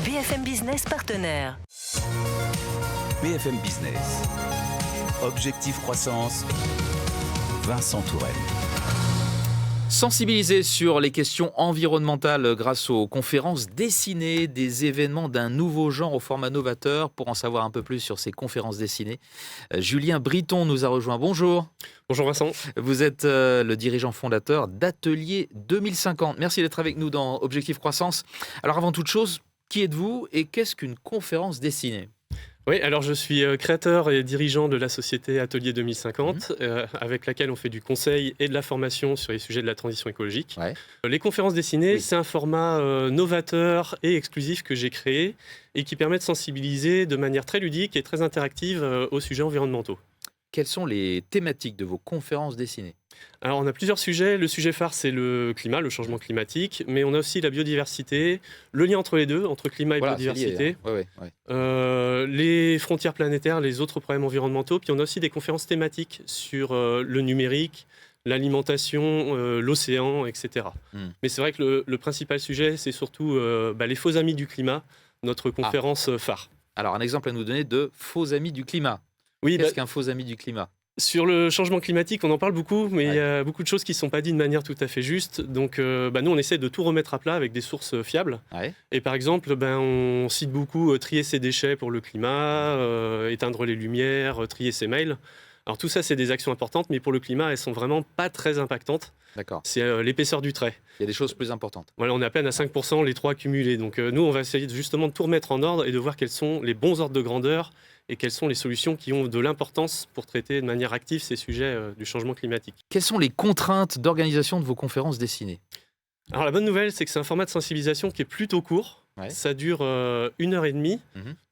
BFM Business partenaire. BFM Business. Objectif croissance. Vincent Tourelle. Sensibiliser sur les questions environnementales grâce aux conférences dessinées, des événements d'un nouveau genre au format novateur. Pour en savoir un peu plus sur ces conférences dessinées, Julien Briton nous a rejoint. Bonjour. Bonjour Vincent. Vous êtes le dirigeant fondateur d'Atelier 2050. Merci d'être avec nous dans Objectif Croissance. Alors avant toute chose, qui êtes-vous et qu'est-ce qu'une conférence dessinée ? Oui, alors je suis créateur et dirigeant de la société Atelier 2050, avec laquelle on fait du conseil et de la formation sur les sujets de la transition écologique. Ouais. Les conférences dessinées, Oui. c'est un format novateur et exclusif que j'ai créé et qui permet de sensibiliser de manière très ludique et très interactive aux sujets environnementaux. Quelles sont les thématiques de vos conférences dessinées ? Alors on a plusieurs sujets. Le sujet phare, c'est le climat, le changement climatique, mais on a aussi la biodiversité, le lien entre les deux, entre climat et Voilà, c'est biodiversité. lié, hein. Ouais. Les frontières planétaires, les autres problèmes environnementaux. Puis on a aussi des conférences thématiques sur le numérique, l'alimentation, l'océan, etc. Mais c'est vrai que le principal sujet, c'est surtout les faux amis du climat, notre conférence phare. Alors un exemple à nous donner de faux amis du climat. Oui, Qu'est-ce qu'un faux ami du climat ? sur le changement climatique, on en parle beaucoup, mais il y a beaucoup de choses qui ne sont pas dites de manière tout à fait juste. Donc nous, on essaie de tout remettre à plat avec des sources fiables. Ouais. Et par exemple, on cite beaucoup trier ses déchets pour le climat, éteindre les lumières, trier ses mails. Alors tout ça, c'est des actions importantes, mais pour le climat, elles sont vraiment pas très impactantes. D'accord. C'est l'épaisseur du trait. Il y a des choses plus importantes. Voilà, on est à peine à 5%, les trois cumulés. Donc nous, on va essayer justement de tout remettre en ordre et de voir quels sont les bons ordres de grandeur et quelles sont les solutions qui ont de l'importance pour traiter de manière active ces sujets du changement climatique. Quelles sont les contraintes d'organisation de vos conférences dessinées ? Alors la bonne nouvelle, c'est que c'est un format de sensibilisation qui est plutôt court. Ouais. Ça dure 1h30,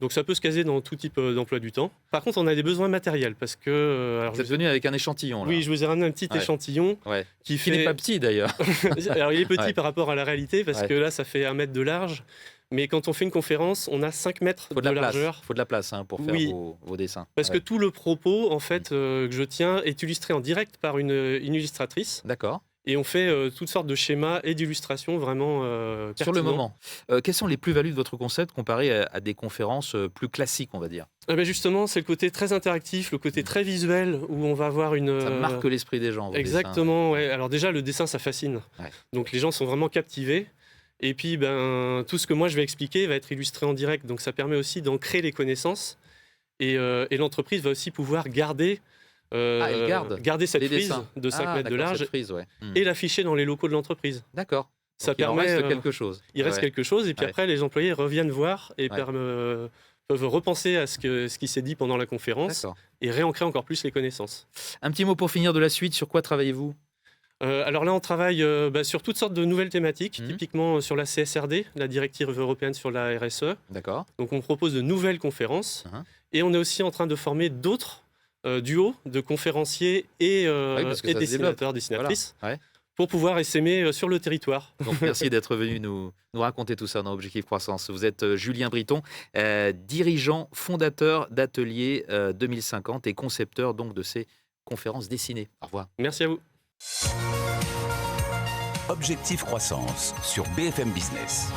donc ça peut se caser dans tout type d'emploi du temps. Par contre, on a des besoins matériels parce que... Vous êtes venu avec un échantillon, là. Oui, je vous ai ramené un petit échantillon Ouais. qui Qui n'est pas petit, d'ailleurs. Alors il est petit Ouais. par rapport à la réalité parce Ouais. que là, ça fait 1 mètre de large. Mais quand on fait une conférence, on a 5 mètres Il faut de de la place. largeur. Il faut de la place pour faire Oui. vos dessins. Parce que tout le propos, en fait, que je tiens est illustré en direct par une illustratrice. D'accord. Et on fait toutes sortes de schémas et d'illustrations vraiment Sur le pertinents. moment, quelles sont les plus-values de votre concept comparé à des conférences plus classiques, on va dire ? Justement, c'est le côté très interactif, le côté très visuel, où on va avoir une... Ça marque l'esprit des gens, vos Exactement, ouais. Alors déjà, le dessin, ça fascine. Ouais. Donc les gens sont vraiment captivés. Et puis, tout ce que moi, je vais expliquer va être illustré en direct. Donc ça permet aussi d'ancrer les connaissances. Et l'entreprise va aussi pouvoir garder cette les frise dessins. de 5 mètres de large Cette frise, ouais. et l'afficher dans les locaux de l'entreprise. D'accord. Ça Donc, il en permet... reste quelque chose. Il reste Ouais. quelque chose. Et puis Ouais. après, les employés reviennent voir et Ouais. peuvent repenser à ce qui s'est dit pendant la conférence D'accord. et réancrer encore plus les connaissances. Un petit mot pour finir de la suite. Sur quoi travaillez-vous ? Alors là, on travaille sur toutes sortes de nouvelles thématiques, typiquement sur la CSRD, la directive européenne sur la RSE. D'accord. Donc on propose de nouvelles conférences et on est aussi en train de former d'autres duos de conférenciers et parce que ça se dessinateurs, développe. dessinatrices, Voilà. Ouais. pour pouvoir essaimer sur le territoire. Donc merci d'être venu nous raconter tout ça dans Objectif Croissance. Vous êtes Julien Briton, dirigeant, fondateur d'Atelier 2050 et concepteur donc de ces conférences dessinées. Au revoir. Merci à vous. Objectif croissance sur BFM Business.